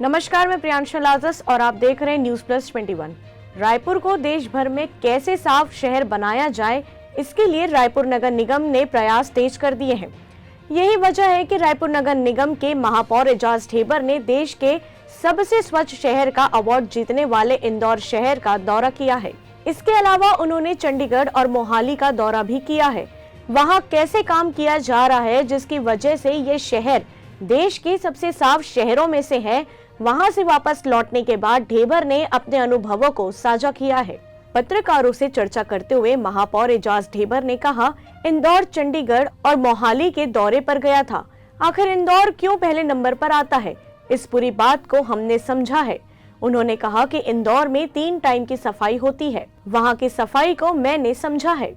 नमस्कार, मैं प्रियांशु लाजस और आप देख रहे हैं न्यूज प्लस 21। रायपुर को देश भर में कैसे साफ शहर बनाया जाए, इसके लिए रायपुर नगर निगम ने प्रयास तेज कर दिए हैं। यही वजह है कि रायपुर नगर निगम के महापौर एजाज ढेबर ने देश के सबसे स्वच्छ शहर का अवार्ड जीतने वाले इंदौर शहर का दौरा किया है। इसके अलावा उन्होंने चंडीगढ़ और मोहाली का दौरा भी किया है। वहां कैसे काम किया जा रहा है, जिसकी वजह से ये शहर देश के सबसे साफ शहरों में से है, वहां से वापस लौटने के बाद ढेबर ने अपने अनुभवों को साझा किया है। पत्रकारों से चर्चा करते हुए महापौर एजाज ढेबर ने कहा, इंदौर, चंडीगढ़ और मोहाली के दौरे पर गया था। आखिर इंदौर क्यों पहले नंबर पर आता है, इस पूरी बात को हमने समझा है। उन्होंने कहा कि इंदौर में 3 टाइम की सफाई होती है, वहां की सफाई को मैंने समझा है।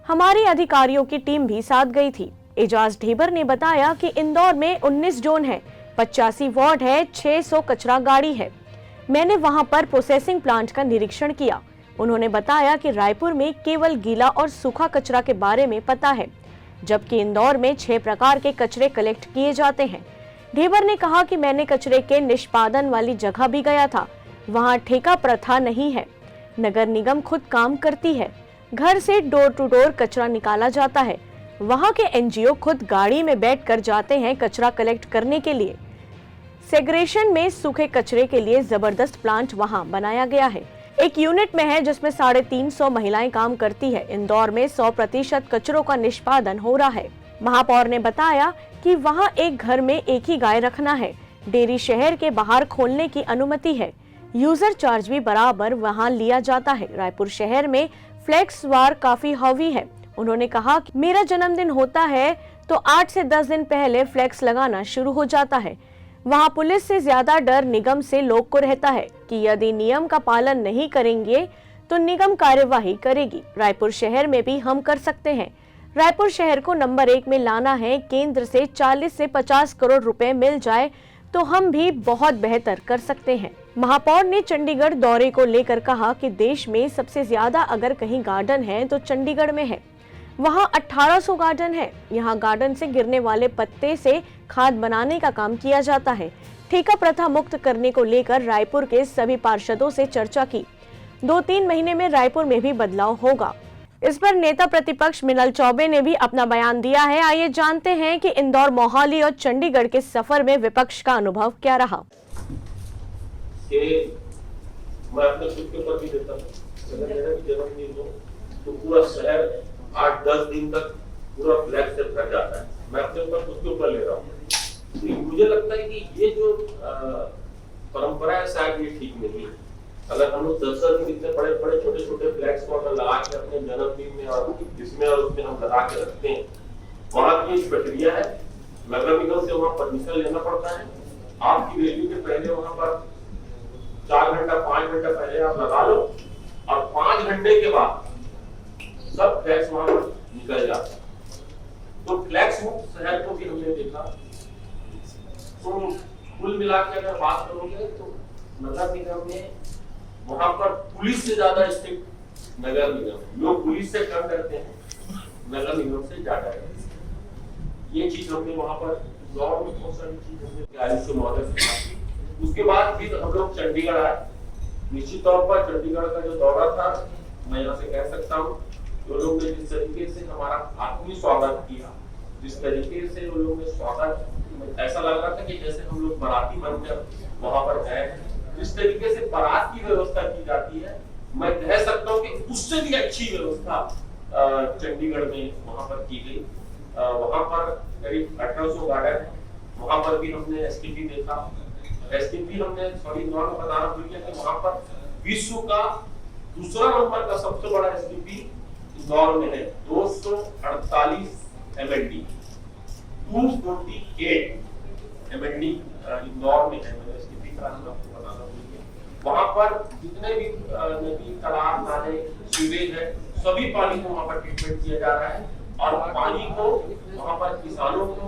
हमारी अधिकारियों की टीम भी साथ गई थी। एजाज ढेबर ने बताया कि इंदौर में 19 जोन है, 85 वार्ड है, 600 कचरा गाड़ी है। मैंने वहां पर प्रोसेसिंग प्लांट का निरीक्षण किया। उन्होंने बताया कि रायपुर में केवल गीला और सूखा कचरा के बारे में पता है, जबकि इंदौर में 6 प्रकार के कचरे कलेक्ट किए जाते हैं। ढेबर ने कहा कि मैंने कचरे के निष्पादन वाली जगह भी गया था, वहां ठेका प्रथा नहीं है, नगर निगम खुद काम करती है। घर से डोर टू डोर कचरा निकाला जाता है। वहां के एनजीओ खुद गाड़ी में बैठकर जाते हैं कचरा कलेक्ट करने के लिए। सेग्रेशन में सूखे कचरे के लिए जबरदस्त प्लांट वहां बनाया गया है। एक यूनिट में है जिसमें 350 महिलाएं काम करती है। इंदौर में 100% कचरों का निष्पादन हो रहा है। महापौर ने बताया कि वहां एक घर में एक ही गाय रखना है। डेयरी शहर के बाहर खोलने की अनुमति है। यूजर चार्ज भी बराबर वहां लिया जाता है। रायपुर शहर में फ्लेक्स वार काफी हावी है। उन्होंने कहा कि मेरा जन्मदिन होता है तो 8 से 10 दिन पहले फ्लेक्स लगाना शुरू हो जाता है। वहां पुलिस से ज्यादा डर निगम से लोग को रहता है कि यदि नियम का पालन नहीं करेंगे तो निगम कार्यवाही करेगी। रायपुर शहर में भी हम कर सकते हैं। रायपुर शहर को नंबर 1 में लाना है। केंद्र से 40 से 50 करोड़ रुपए मिल जाए तो हम भी बहुत बेहतर कर सकते हैं। महापौर ने चंडीगढ़ दौरे को लेकर कहा कि देश में सबसे ज्यादा अगर कहीं गार्डन है तो चंडीगढ़ में है। वहां 1800 गार्डन है। यहाँ गार्डन से गिरने वाले पत्ते से खाद बनाने का काम किया जाता है। ठेका प्रथा मुक्त करने को लेकर रायपुर के सभी पार्षदों से चर्चा की। 2-3 महीने में रायपुर में भी बदलाव होगा। इस पर नेता प्रतिपक्ष मिनल चौबे ने भी अपना बयान दिया है। आइए जानते हैं कि इंदौर, मोहाली और चंडीगढ़ के सफर में विपक्ष का अनुभव क्या रहा। मैं अपने खुद के ऊपर भी देता हूं, अगर मेरा भी जन्मदिन हो तो पूरा शहर 8-10 दिन तक पूरा फ्लैग से भर जाता है। मैं अपने ऊपर खुद के ऊपर ले रहा हूँ। मुझे लगता है कि ये जो परंपरा है शायद ये ठीक नहीं है। अगर हम लोग 10 दिन इतने बड़े बड़े छोटे छोटे फ्लैग्स को अगर लगा के अपने जन्मदिन में और इसमें और उसमें हम लगा के रखते हैं, वहाँ की एक प्रक्रिया है। नगर निगम से वहाँ परमिशन लेना पड़ता है। आपकी रैली के पहले वहाँ पर 4 घंटा 5 घंटा पहले आप लगा लो और 5 घंटे के बाद सब फ्लैक्स वहां पर निकल जाते हैं। तो फ्लैक्स मुक्त शहर को भी हमने देखा। तो कुल मिला के अगर बात करोगे तो नगर निगम में वहां पर पुलिस से ज्यादा स्ट्रिक्ट नगर निगम, लोग पुलिस से कम करते हैं, नगर निगम से ज्यादा करते हैं। ये चीज हमने वहां पर दौर में बहुत सारी चीज हमने आयुष मॉडल से। उसके बाद फिर हम लोग चंडीगढ़ आए। निश्चित तौर पर चंडीगढ़ का जो दौरा था, मैं यहाँ से कह सकता हूँ, तो लोग ने जिस तरीके से हमारा आत्मीय स्वागत किया, जिस तरीके से उन लोगों ने स्वागत, ऐसा लग रहा था कि जैसे हम लोग बाराती बनकर वहां पर गए हैं। जिस तरीके से बारात की व्यवस्था की जाती है, मैं कह सकता हूँ कि उससे भी अच्छी व्यवस्था चंडीगढ़ में वहां पर की गई। वहां पर करीब 1800 गार्डन है। वहां पर भी हमने एसटीपी देखा। एसटीपी हमने इंदौर में बताना भूल गया कि वहां पर विश्व का दूसरा नंबर का सबसे बड़ा एसटीपी इंदौर में है। 248 एमएलडी, 248 एमएलडी इंदौर में है। मैंने एसटीपी का नाम आपको बताना भूल गया। वहां पर जितने भी नदी, तालाब, नाले, सीवेज है, सभी पानी को वहां पर ट्रीटमेंट किया जा रहा है और पानी को वहां पर किसानों को,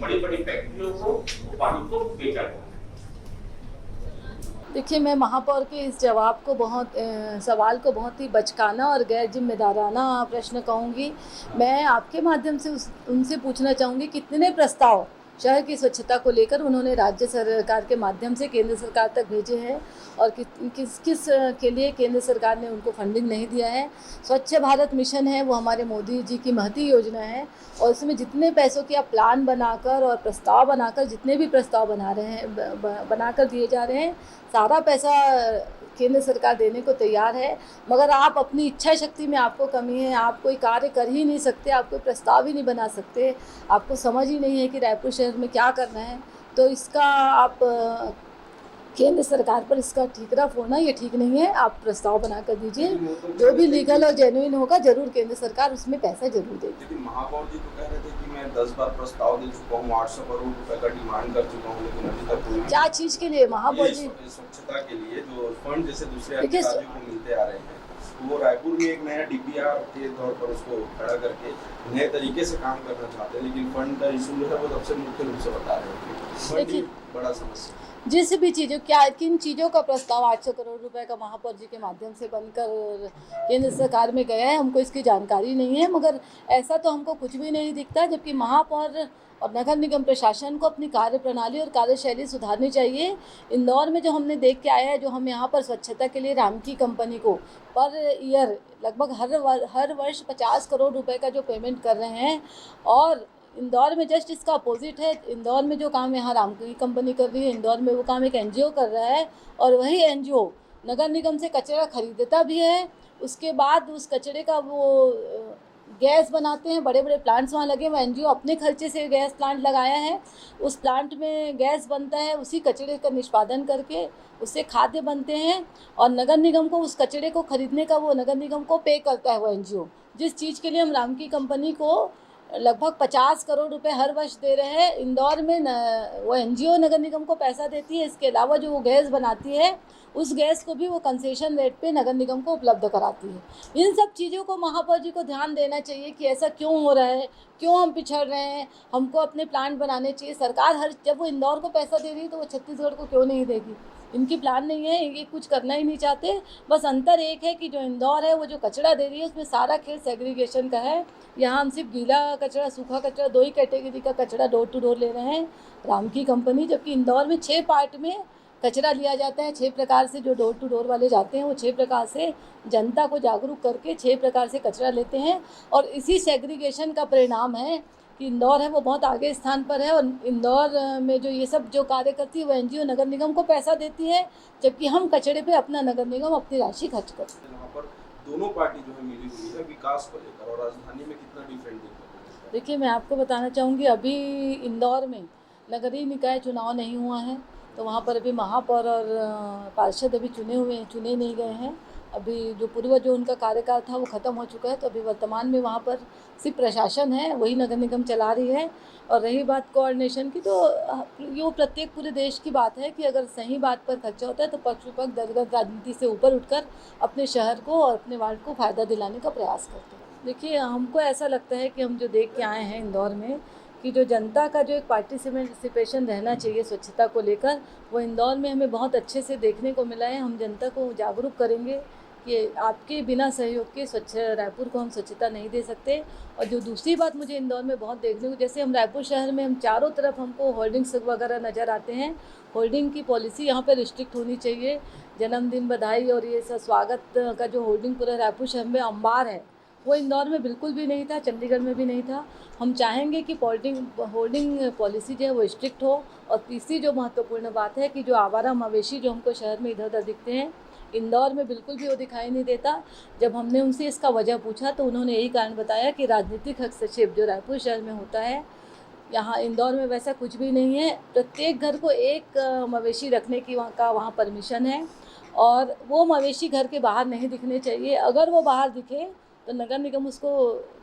बड़ी बड़ी फैक्ट्रियों को पानी को बेचा जाता है। देखिए, मैं महापौर के इस जवाब को सवाल को बहुत ही बचकाना और गैर जिम्मेदाराना प्रश्न कहूँगी। मैं आपके माध्यम से उनसे पूछना चाहूँगी, कितने प्रस्ताव शहर की स्वच्छता को लेकर उन्होंने राज्य सरकार के माध्यम से केंद्र सरकार तक भेजे हैं और किस के लिए केंद्र सरकार ने उनको फंडिंग नहीं दिया है। स्वच्छ भारत मिशन है वो हमारे मोदी जी की महती योजना है और उसमें जितने पैसों की आप प्लान बनाकर और प्रस्ताव बनाकर जितने भी प्रस्ताव बना रहे हैं बनाकर दिए जा रहे हैं, सारा पैसा केंद्र सरकार देने को तैयार है। मगर आप अपनी इच्छा शक्ति में आपको कमी है, आप कोई कार्य कर ही नहीं सकते, आप कोई प्रस्ताव ही नहीं बना सकते, आपको समझ ही नहीं है कि रायपुर शहर में क्या करना है। तो इसका आप केंद्र सरकार पर इसका ठीक रफ होना ये ठीक नहीं है। आप प्रस्ताव बना कर दीजिए, जो भी लीगल और जेन्युइन होगा जरूर केंद्र सरकार उसमें पैसा जरूर देगी। लेकिन महापौर जी तो कह रहे थे कि मैं 10 बार प्रस्ताव दे चुका हूँ, 800 करोड़ रुपए का डिमांड कर चुका हूँ, लेकिन अभी तक कोई क्या चीज़ के लिए महापौर जी? स्वच्छता के लिए जो फंड जैसे दूसरे राज्यों को मिलते आ रहे हैं, तो वो रायपुर में एक नया डीपीआर के तौर पर उसको खड़ा करके नए तरीके से काम करना चाहते हैं, लेकिन फंड का इशू जो है वो सबसे मुख्य रूप से बता रहे हैं। देखिए बड़ा समस्या जिस भी चीज़ों किन चीज़ों का प्रस्ताव 800 करोड़ रुपए का महापौर जी के माध्यम से बनकर केंद्र सरकार में गया है, हमको इसकी जानकारी नहीं है। मगर ऐसा तो हमको कुछ भी नहीं दिखता, जबकि महापौर और नगर निगम प्रशासन को अपनी कार्य प्रणाली और कार्यशैली सुधारनी चाहिए। इंदौर में जो हमने देख के आया है, जो हम यहाँ पर स्वच्छता के लिए रामकी कंपनी को पर ईयर लगभग हर वर्ष 50 करोड़ रुपए का जो पेमेंट कर रहे हैं, और इंदौर में जस्ट इसका अपोजिट है। इंदौर में जो काम यहाँ रामकी कंपनी कर रही है, इंदौर में वो काम एक एनजीओ कर रहा है, और वही एनजीओ नगर निगम से कचरा खरीदता भी है। उसके बाद उस कचरे का वो गैस बनाते हैं, बड़े बड़े प्लांट्स वहाँ लगे, वो एनजीओ अपने खर्चे से गैस प्लांट लगाया है। उस प्लांट में गैस बनता है, उसी कचरे का निष्पादन करके उससे खाद्य बनते हैं, और नगर निगम को उस कचरे को खरीदने का वो नगर निगम को पे करता है वो एनजीओ। जिस चीज़ के लिए हम रामकी कंपनी को लगभग 50 करोड़ रुपए हर वर्ष दे रहे हैं, इंदौर में वो एनजीओ नगर निगम को पैसा देती है। इसके अलावा जो वो गैस बनाती है, उस गैस को भी वो कंसेशन रेट पे नगर निगम को उपलब्ध कराती है। इन सब चीज़ों को महापौर जी को ध्यान देना चाहिए कि ऐसा क्यों हो रहा है, क्यों हम पिछड़ रहे हैं। हमको अपने प्लांट बनाने चाहिए। सरकार जब वो इंदौर को पैसा दे रही है तो वो छत्तीसगढ़ को क्यों नहीं देगी? इनकी प्लान नहीं है, ये कुछ करना ही नहीं चाहते। बस अंतर एक है कि जो इंदौर है वो जो कचरा दे रही है उसमें सारा खेल सेग्रीगेशन का है। यहाँ हम सिर्फ गीला कचरा, सूखा कचरा, 2 ही कैटेगरी का कचरा डोर टू डोर ले रहे हैं रामकी कंपनी, जबकि इंदौर में 6 पार्ट में कचरा लिया जाता है। 6 प्रकार से जो डोर टू डोर वाले जाते हैं वो 6 प्रकार से जनता को जागरूक करके 6 प्रकार से कचरा लेते हैं, और इसी सेग्रीगेशन का परिणाम है कि इंदौर है वो बहुत आगे स्थान पर है। और इंदौर में जो ये सब जो कार्य करती है वो एनजीओ नगर निगम को पैसा देती है, जबकि हम कचरे पे अपना नगर निगम अपनी राशि खर्च करते हैं। यहाँ पर दोनों पार्टी जो है मिली हुई है विकास को लेकर, और राजधानी में कितना डिफरेंट है? देखिए मैं आपको बताना चाहूँगी, अभी इंदौर में नगरीय निकाय चुनाव नहीं हुआ है, तो वहाँ पर अभी महापौर और पार्षद अभी चुने नहीं गए हैं। अभी जो पूर्व जो उनका कार्यकाल था वो ख़त्म हो चुका है, तो अभी वर्तमान में वहाँ पर सिर्फ प्रशासन है, वही नगर निगम चला रही है। और रही बात कोऑर्डिनेशन की, तो ये प्रत्येक पूरे देश की बात है कि अगर सही बात पर खर्चा होता है तो पक्ष विपक्ष दलगत राजनीति से ऊपर उठकर अपने शहर को और अपने वार्ड को फ़ायदा दिलाने का प्रयास करते हैं। देखिए हमको ऐसा लगता है कि हम जो देख के आए हैं इंदौर में कि जो जनता का जो एक पार्टिसिपेशन रहना चाहिए स्वच्छता को लेकर, वो इंदौर में हमें बहुत अच्छे से देखने को मिला है। हम जनता को जागरूक करेंगे कि आपके बिना सहयोग के स्वच्छ रायपुर को हम स्वच्छता नहीं दे सकते। और जो दूसरी बात मुझे इंदौर में बहुत देखने को, जैसे हम रायपुर शहर में हम चारों तरफ हमको होर्डिंग्स वगैरह नज़र आते हैं। होर्डिंग की पॉलिसी यहाँ पर रिस्ट्रिक्ट होनी चाहिए। जन्मदिन बधाई और ये सब स्वागत का जो होर्डिंग पूरा रायपुर शहर में अंबार है, वो इंदौर में बिल्कुल भी नहीं था, चंडीगढ़ में भी नहीं था। हम चाहेंगे कि होर्डिंग पॉलिसी जो है वो स्ट्रिक्ट हो। और तीसरी जो महत्वपूर्ण बात है कि जो आवारा मवेशी जो हमको शहर में इधर उधर दिखते हैं, इंदौर में बिल्कुल भी वो दिखाई नहीं देता। जब हमने उनसे इसका वजह पूछा तो उन्होंने यही कारण बताया कि राजनीतिक हस्तक्षेप जो रायपुर शहर में होता है, यहाँ इंदौर में वैसा कुछ भी नहीं है। प्रत्येक घर को एक मवेशी रखने की वहाँ परमिशन है, और वो मवेशी घर के बाहर नहीं दिखने चाहिए। अगर वो बाहर दिखे तो नगर निगम उसको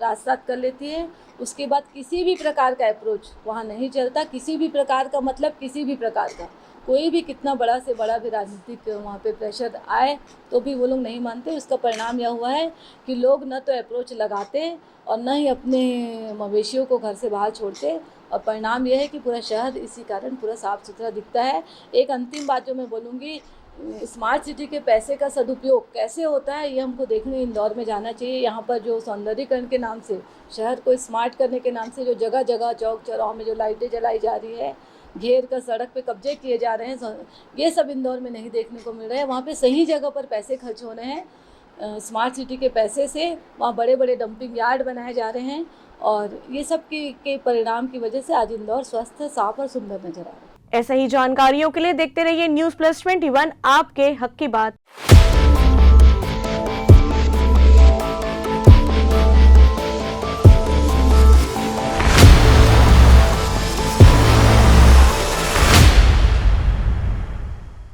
रास्तात कर लेती है। उसके बाद किसी भी प्रकार का अप्रोच वहाँ नहीं चलता। किसी भी प्रकार का मतलब किसी भी प्रकार का कोई भी कितना बड़ा से बड़ा भी राजनीतिक वहाँ पे प्रेशर आए तो भी वो लोग नहीं मानते। उसका परिणाम यह हुआ है कि लोग न तो अप्रोच लगाते और न ही अपने मवेशियों को घर से बाहर छोड़ते, और परिणाम यह है कि पूरा शहर इसी कारण पूरा साफ़ सुथरा दिखता है। एक अंतिम बात जो मैं बोलूँगी स्मार्ट सिटी के पैसे का सदुपयोग कैसे होता है ये हमको देखने इंदौर में जाना चाहिए। यहाँ पर जो सौंदर्यीकरण के नाम से, शहर को स्मार्ट करने के नाम से जो जगह जगह चौक चौराहों में जो लाइटें जलाई जा रही है, घेर कर सड़क पे कब्जे किए जा रहे हैं, ये सब इंदौर में नहीं देखने को मिल रहा है। वहाँ पे सही जगह पर पैसे खर्च हो रहे हैं। स्मार्ट सिटी के पैसे से वहाँ बड़े बड़े डंपिंग यार्ड बनाए जा रहे हैं और ये सब के परिणाम की वजह से आज इंदौर स्वस्थ, साफ और सुंदर नजर आ रहा है। ऐसा ही जानकारियों के लिए देखते रहिए न्यूज़ प्लस 21, आपके हक की बात।